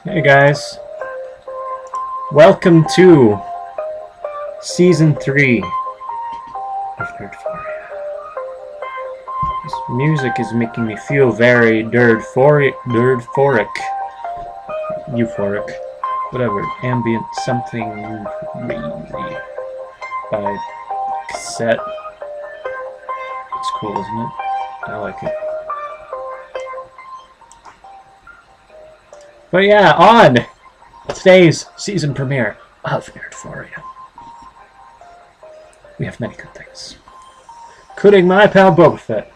Hey guys, welcome to Season 3 of NERD4IA. This music is making me feel very euphoric, whatever, ambient something crazy by Cassette. It's cool, isn't it? I like it. But yeah, on today's season premiere of NERD4IA, we have many good things, including my pal Boba Fett.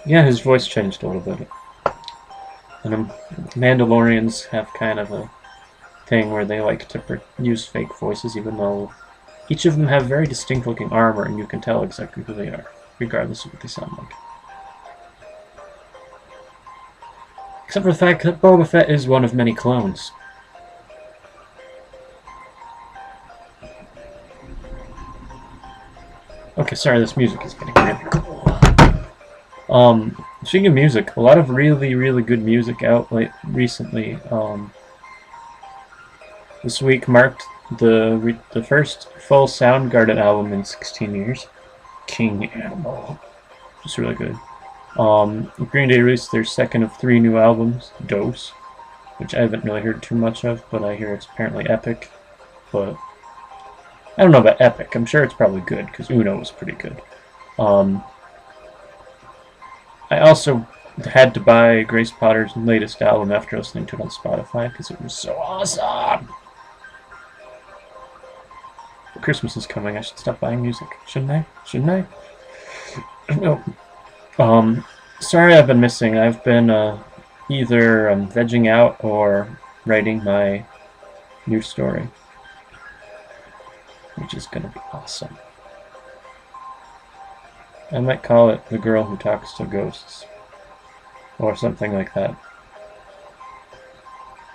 Yeah, his voice changed a little bit. And Mandalorians have kind of a thing where they like to use fake voices, even though each of them have very distinct looking armor and you can tell exactly who they are, regardless of what they sound like. Except for the fact that Boba Fett is one of many clones. Okay, sorry, this music is getting weird. Speaking of music, a lot of really good music out recently. This week marked the first full Soundgarden album in 16 years. King Animal. Just really good. Green Day released their second of 3 new albums, Dose, which I haven't really heard too much of, but I hear it's apparently epic. But I don't know about epic. I'm sure it's probably good, because Uno was pretty good. I also had to buy Grace Potter's latest album after listening to it on Spotify, because it was so awesome! But Christmas is coming. I should stop buying music. Shouldn't I? Shouldn't I? No. Sorry I've been missing. I've been either vegging out or writing my new story, which is going to be awesome. I might call it The Girl Who Talks to Ghosts, or something like that.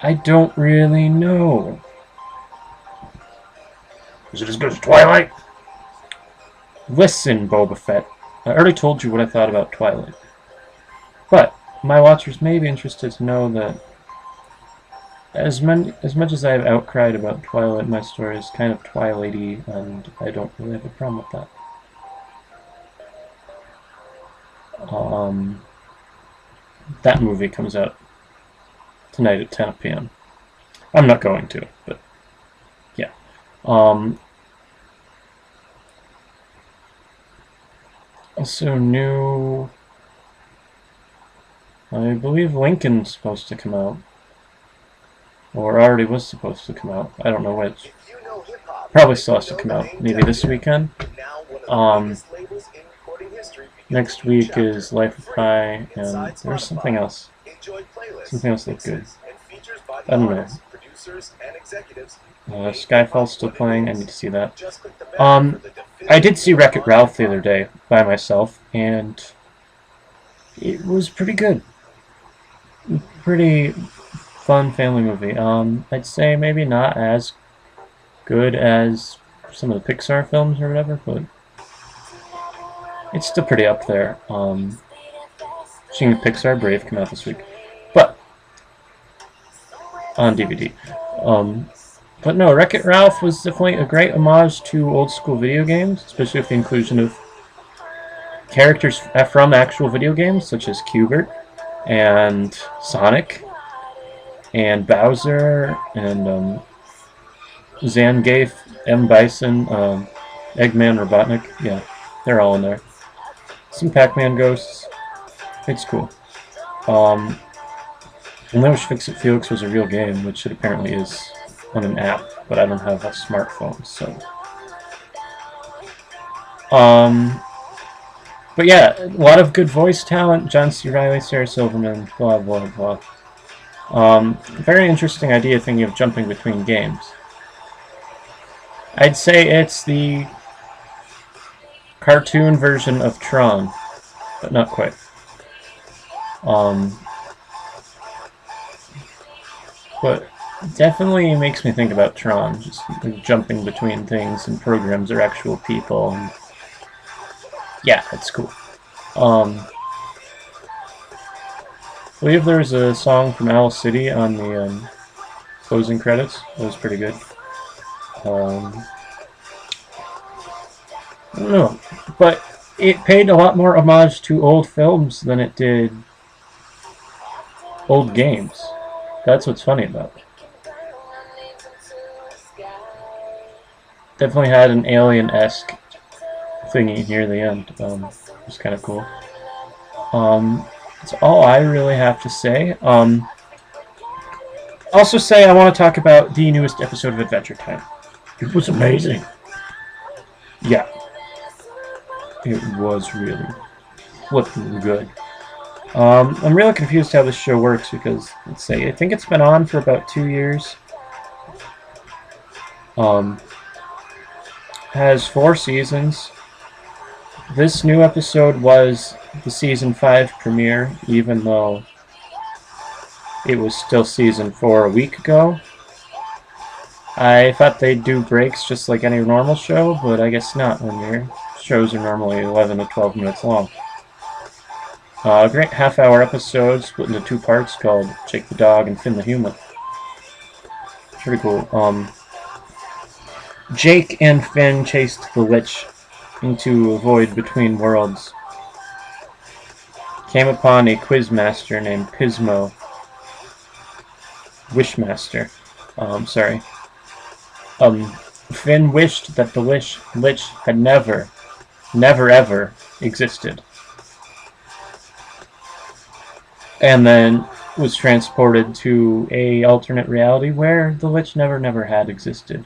I don't really know. Is it as good as Twilight? Listen, Boba Fett. I already told you what I thought about Twilight. But my watchers may be interested to know that as much as I have outcried about Twilight, my story is kind of Twilight-y, and I don't really have a problem with that. That movie comes out tonight at 10 p.m. I'm not going to, but yeah. Also new, I believe Lincoln's supposed to come out. Or already was supposed to come out. I don't know which. Probably still has to come out. Maybe this weekend. Next week is Life of Pi, and there's something else. Something else that's good. I don't know. Skyfall's still playing. I need to see that. I did see Wreck-It Ralph the other day by myself, and it was pretty good. Pretty fun family movie. I'd say maybe not as good as some of the Pixar films or whatever, but it's still pretty up there. Seeing Pixar Brave come out this week, but on DVD. But no, Wreck-It Ralph was definitely a great homage to old school video games, especially with the inclusion of characters from actual video games, such as Q*bert and Sonic and Bowser and Zangief, M. Bison, Eggman, Robotnik. Yeah, they're all in there. Some Pac-Man ghosts. It's cool. And I wish Fix-It Felix was a real game, which it apparently is on an app, but I don't have a smartphone, so. But yeah, a lot of good voice talent. John C. Reilly, Sarah Silverman, blah blah blah. Very interesting idea thinking of jumping between games. I'd say it's the cartoon version of Tron, but not quite. But definitely makes me think about Tron, just jumping between things and programs or actual people. And yeah, it's cool. believe there was a song from Owl City on the closing credits. That was pretty good. I don't know, but it paid a lot more homage to old films than it did old games. That's what's funny about it. Definitely had an Alien-esque thingy near the end. It's kind of cool. That's all I really have to say. Also say I want to talk about the newest episode of Adventure Time. It was amazing. Yeah. It was really flipping good. I'm really confused how this show works because, let's say, I think it's been on for about 2 years. Has 4 seasons. This new episode was the season 5 premiere, even though it was still season 4 a week ago. I thought they'd do breaks just like any normal show, but I guess not when your shows are normally 11 to 12 minutes long. A great half-hour episode split into 2 parts called Jake the Dog and Finn the Human. Pretty cool. Jake and Finn chased the Lich into a void between worlds. Came upon a quizmaster named Pismo. Wishmaster. Sorry. Finn wished that the Lich had never ever existed. And then was transported to a alternate reality where the Lich never had existed.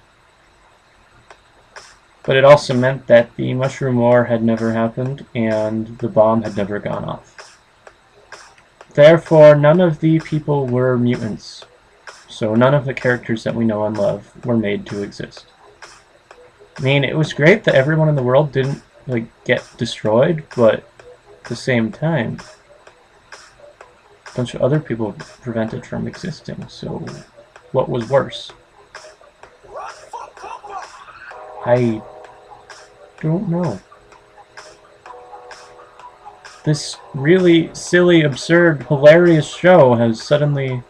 But it also meant that the Mushroom War had never happened and the bomb had never gone off. Therefore, none of the people were mutants. So none of the characters that we know and love were made to exist. I mean, it was great that everyone in the world didn't, like, get destroyed, but at the same time, a bunch of other people prevented from existing, so what was worse? I don't know. This really silly, absurd, hilarious show has suddenly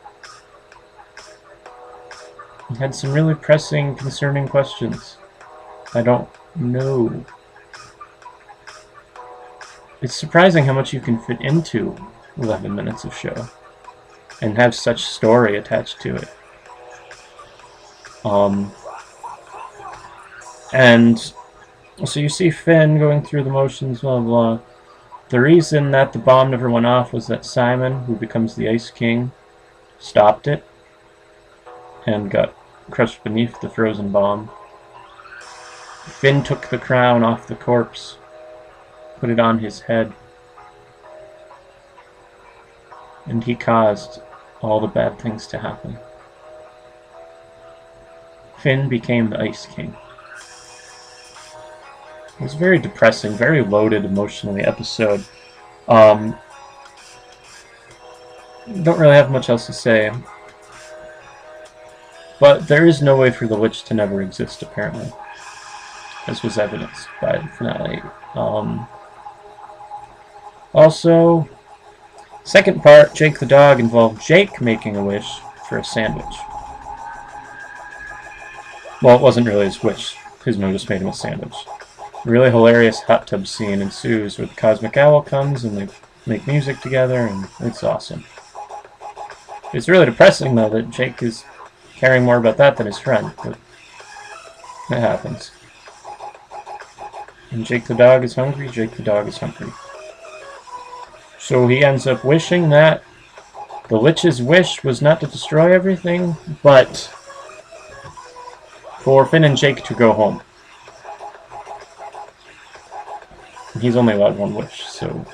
had some really pressing, concerning questions. I don't know. It's surprising how much you can fit into 11 minutes of show and have such story attached to it. And so you see Finn going through the motions, blah blah. The reason that the bomb never went off was that Simon, who becomes the Ice King, stopped it and got crushed beneath the frozen bomb. Finn took the crown off the corpse, put it on his head, and he caused all the bad things to happen. Finn became the Ice King. It was very depressing, very loaded emotionally episode. Don't really have much else to say. But there is no way for the Lich to never exist, apparently. As was evidenced by the finale. Also, second part, Jake the Dog, involved Jake making a wish for a sandwich. Well, it wasn't really his wish. Pismo just made him a sandwich. A really hilarious hot tub scene ensues where the Cosmic Owl comes and they make music together, and it's awesome. It's really depressing, though, that Jake is caring more about that than his friend, but it happens. And Jake the Dog is hungry, Jake the Dog is hungry. So he ends up wishing that the Lich's wish was not to destroy everything, but for Finn and Jake to go home. And he's only allowed one wish, so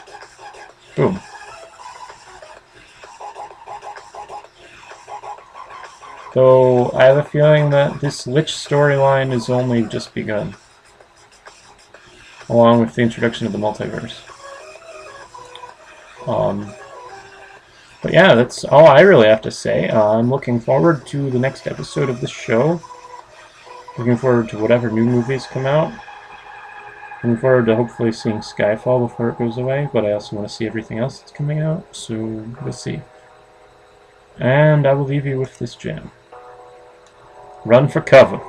boom. Though I have a feeling that this Lich storyline is only just begun, along with the introduction of the multiverse. But yeah, that's all I really have to say. I'm looking forward to the next episode of this show. Looking forward to whatever new movies come out. Looking forward to hopefully seeing Skyfall before it goes away, but I also want to see everything else that's coming out, so we'll see. And I will leave you with this gem. Run for cover.